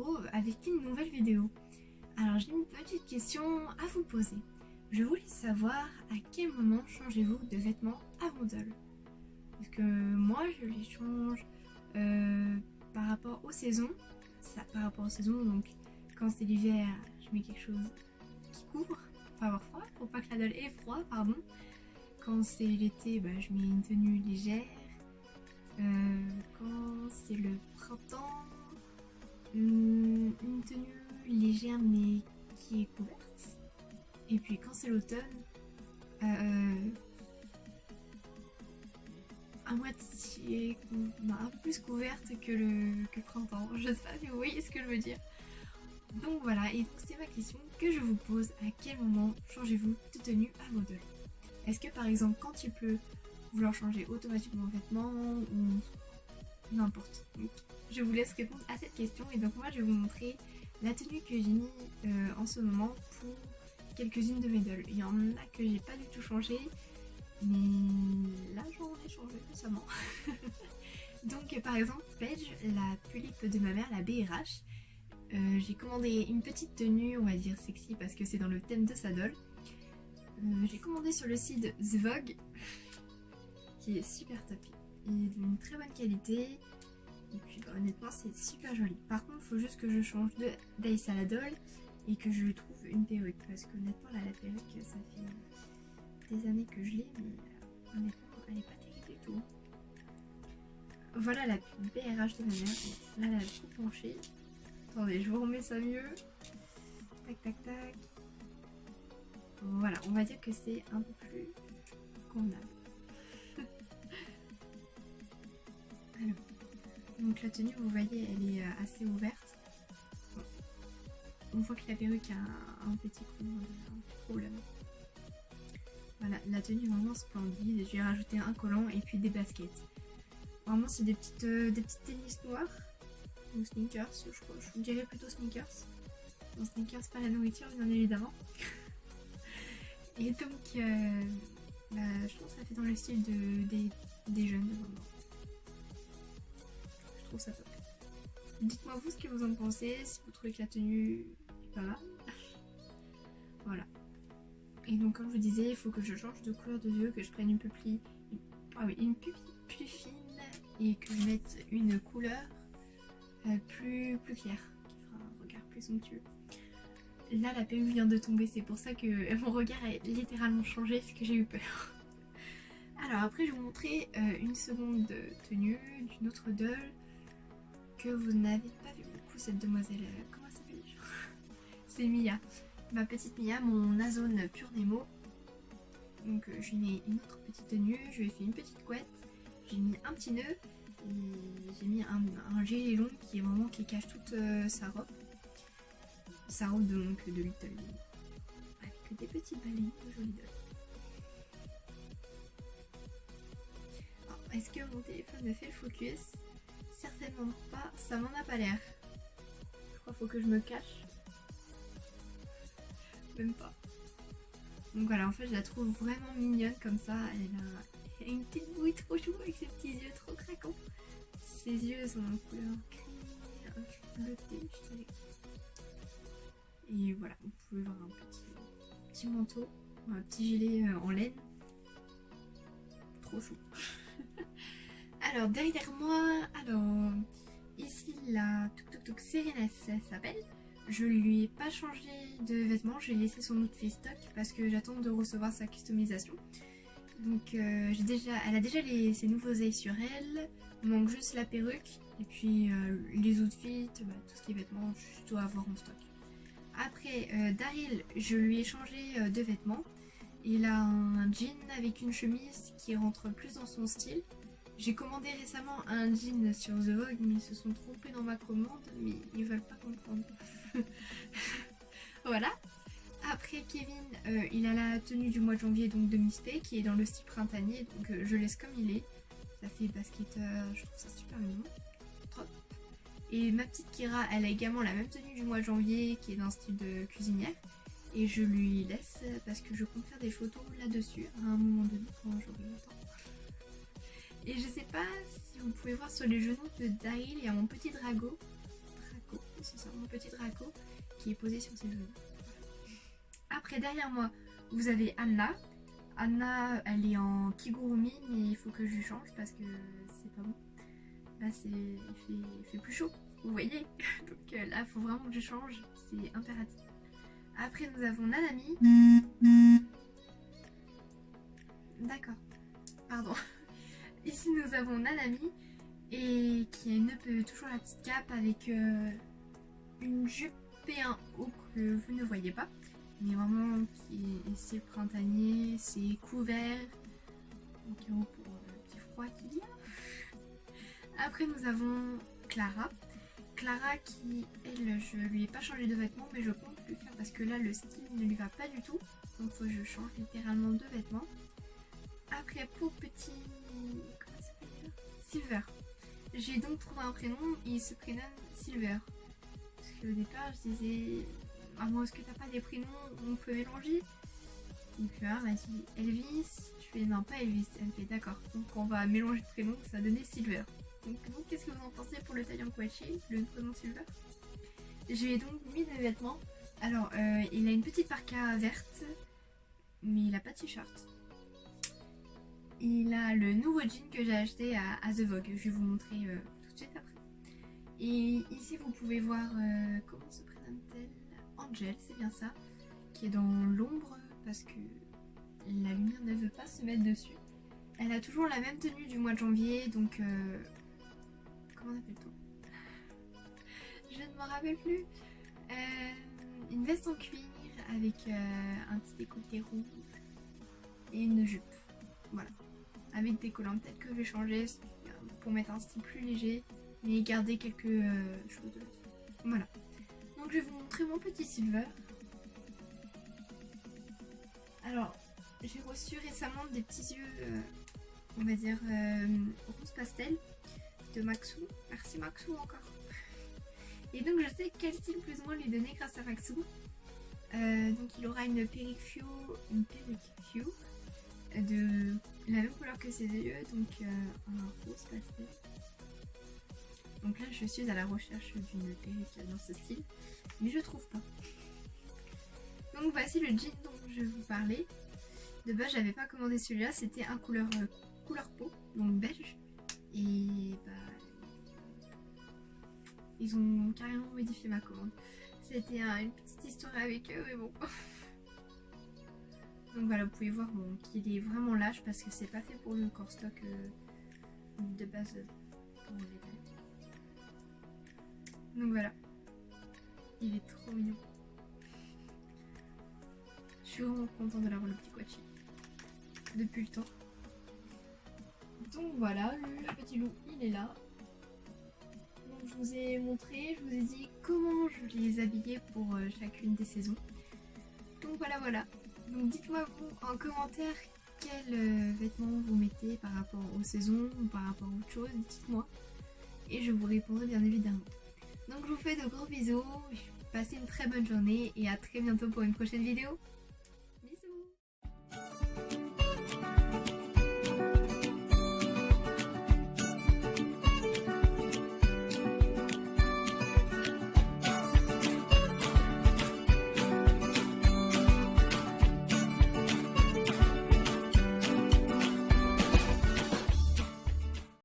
retrouve avec une nouvelle vidéo. Alors j'ai une petite question à vous poser. Je voulais savoir à quel moment changez-vous de vêtements à modèle. Parce que moi je les change par rapport aux saisons. Donc quand c'est l'hiver, je mets quelque chose qui couvre pour pas avoir froid, pour pas que la dalle ait froid, pardon. Quand c'est l'été, je mets une tenue légère. Quand c'est le printemps, une tenue légère mais qui est couverte. Et puis quand c'est l'automne, à moitié, un peu plus couverte que le printemps. Je sais pas si vous voyez ce que je veux dire. Donc voilà, et donc c'est ma question que je vous pose. À quel moment changez-vous de tenue à modèle? Est-ce que par exemple quand il pleut, vous leur changez automatiquement vos vêtements ou n'importe? Donc, je vous laisse répondre à cette question et donc moi je vais vous montrer la tenue que j'ai mis en ce moment pour quelques-unes de mes dolls. Il y en a que j'ai pas du tout changé, mais là j'en ai changé récemment. Donc par exemple Paige, la tulipe de ma mère, la BRH, j'ai commandé une petite tenue, on va dire sexy parce que c'est dans le thème de sa doll. J'ai commandé sur le site The Vogue, qui est super top, il est d'une très bonne qualité, et puis honnêtement c'est super joli. Par contre il faut juste que je change d'ace à la doll et que je trouve une perruque, parce qu'honnêtement là la perruque ça fait des années que je l'ai, mais honnêtement elle est pas terrible du tout. Voilà la BRH de ma mère, là elle a tout penché. Attendez, je vous remets ça mieux. Tac tac tac. Voilà, on va dire que c'est un peu plus convenable. Alors, donc la tenue, vous voyez, elle est assez ouverte. Bon, on voit que la perruque a un petit problème. Voilà, la tenue est vraiment splendide. Je vais rajouter un collant et puis des baskets. Vraiment, c'est des petites tennis noires. Ou sneakers, je crois. Je vous dirais plutôt sneakers. Non, sneakers, pas la nourriture, bien évidemment. Et donc, je trouve que ça fait dans le style des jeunes de maintenant. Je trouve ça top. Dites-moi vous ce que vous en pensez, si vous trouvez que la tenue est pas mal. Voilà. Et donc comme je vous disais, il faut que je change de couleur de yeux, que je prenne une pupille plus fine et que je mette une couleur plus claire, qui fera un regard plus somptueux. Là la perruque vient de tomber, c'est pour ça que mon regard a littéralement changé, parce que j'ai eu peur. Alors après je vais vous montrer une seconde tenue d'une autre doll que vous n'avez pas vu beaucoup, cette demoiselle. Comment elle s'appelle? C'est Mia, ma petite Mia, mon Azone Pure Nemo. Donc je lui mets une autre petite tenue, je lui ai fait une petite couette, j'ai mis un petit nœud et j'ai mis un gilet long qui cache toute sa robe. Sa robe donc de Little Lily, avec des petits balais de jolies dolls. Est-ce que mon téléphone me fait le focus? Certainement pas, ça m'en a pas l'air. Je crois qu'il faut que je me cache. Même pas. Donc voilà, en fait je la trouve vraiment mignonne comme ça. Elle a une petite bouille trop chou avec ses petits yeux trop craquants. Ses yeux sont en couleur gris, bleuté, je dirais. Et voilà, vous pouvez voir un petit manteau, un petit gilet en laine. Trop chou. Alors derrière moi, ici la Sereness s'appelle. Je lui ai pas changé de vêtements, j'ai laissé son outfit stock parce que j'attends de recevoir sa customisation. Donc elle a déjà ses nouveaux ailes sur elle, il manque juste la perruque et puis les outfits, tout ce qui est vêtements, je dois avoir en stock. Après Daryl, je lui ai changé de vêtements. Il a un jean avec une chemise qui rentre plus dans son style. J'ai commandé récemment un jean sur The Vogue, mais ils se sont trompés dans ma commande, mais ils veulent pas comprendre. Voilà. Après Kevin, il a la tenue du mois de janvier, donc de Miss P, qui est dans le style printanier, donc je laisse comme il est. Ça fait basketteur, je trouve ça super mignon. Trop. Et ma petite Kira, elle a également la même tenue du mois de janvier, qui est dans le style de cuisinière. Et je lui laisse parce que je compte faire des photos là-dessus à un moment donné quand j'aurai le temps. Et je sais pas si vous pouvez voir sur les genoux de Daryl, il y a mon petit Drago. c'est ça, mon petit Draco qui est posé sur ses genoux. Après, derrière moi, vous avez Anna. Anna, elle est en Kigurumi, mais il faut que je lui change parce que c'est pas bon. Là, il fait plus chaud, vous voyez. Donc là, il faut vraiment que je change, c'est impératif. Après, nous avons Nanami. D'accord, pardon. Ici, nous avons Nanami, et qui a toujours la petite cape avec une jupe et un haut que vous ne voyez pas. Mais vraiment, c'est printanier, c'est couvert. Donc, un haut pour le petit froid qu'il y a. Après, nous avons Clara. Clara qui, elle, je lui ai pas changé de vêtements, mais je compte le faire parce que là, le style ne lui va pas du tout. Donc, faut que je change littéralement de vêtements. Après, pour petit... comment ça s'appelle? Silver. J'ai donc trouvé un prénom et il se prénomme Silver. Parce qu'au départ, je disais... ah, moi, est-ce que t'as pas des prénoms où on peut mélanger? Et puis là, m'a dit Elvis. Je fais non, pas Elvis. Elle fait d'accord. Donc on va mélanger de prénoms, ça va donner Silver. Donc vous, qu'est-ce que vous en pensez pour le tailleur Kouachi, le prénom Silver? J'ai donc mis des vêtements. Alors, il a une petite parka verte, mais il a pas de t-shirt. Il a le nouveau jean que j'ai acheté à The Vogue. Je vais vous montrer tout de suite après. Et ici, vous pouvez voir comment se prénomme-t-elle? Angel, c'est bien ça, qui est dans l'ombre parce que la lumière ne veut pas se mettre dessus. Elle a toujours la même tenue du mois de janvier, donc comment appelle-t-on? Je ne m'en rappelle plus. Une veste en cuir avec un petit décolleté rouge et une jupe. Voilà, avec des collants. Peut-être que je vais changer pour mettre un style plus léger, mais garder quelques choses de dessus. Voilà. Donc je vais vous montrer mon petit Silver. Alors, j'ai reçu récemment des petits yeux, on va dire, rose pastel de Maxou. Merci Maxou encore. Et donc je sais quel style plus ou moins lui donner grâce à Maxou. Donc il aura une perruque de la même couleur que ses yeux, donc un rose pastel. Donc là je suis à la recherche d'une perruque dans ce style, mais je trouve pas. Donc voici le jean dont je vous parlais. De base j'avais pas commandé celui-là, c'était un couleur peau, donc beige. Et bah ils ont carrément modifié ma commande. C'était une petite histoire avec eux, mais bon. Donc voilà, vous pouvez voir qu'il est vraiment lâche parce que c'est pas fait pour le corps stock de base pour les tailles. Donc voilà, il est trop mignon. Je suis vraiment contente de l'avoir, le petit Kouachi, depuis le temps. Donc voilà, le petit loup, il est là. Donc je vous ai montré, je vous ai dit comment je les habillais pour chacune des saisons. Donc voilà. Donc dites-moi vous en commentaire quels vêtements vous mettez par rapport aux saisons ou par rapport à autre chose, dites-moi. Et je vous répondrai bien évidemment. Donc je vous fais de gros bisous, passez une très bonne journée et à très bientôt pour une prochaine vidéo. Bisous.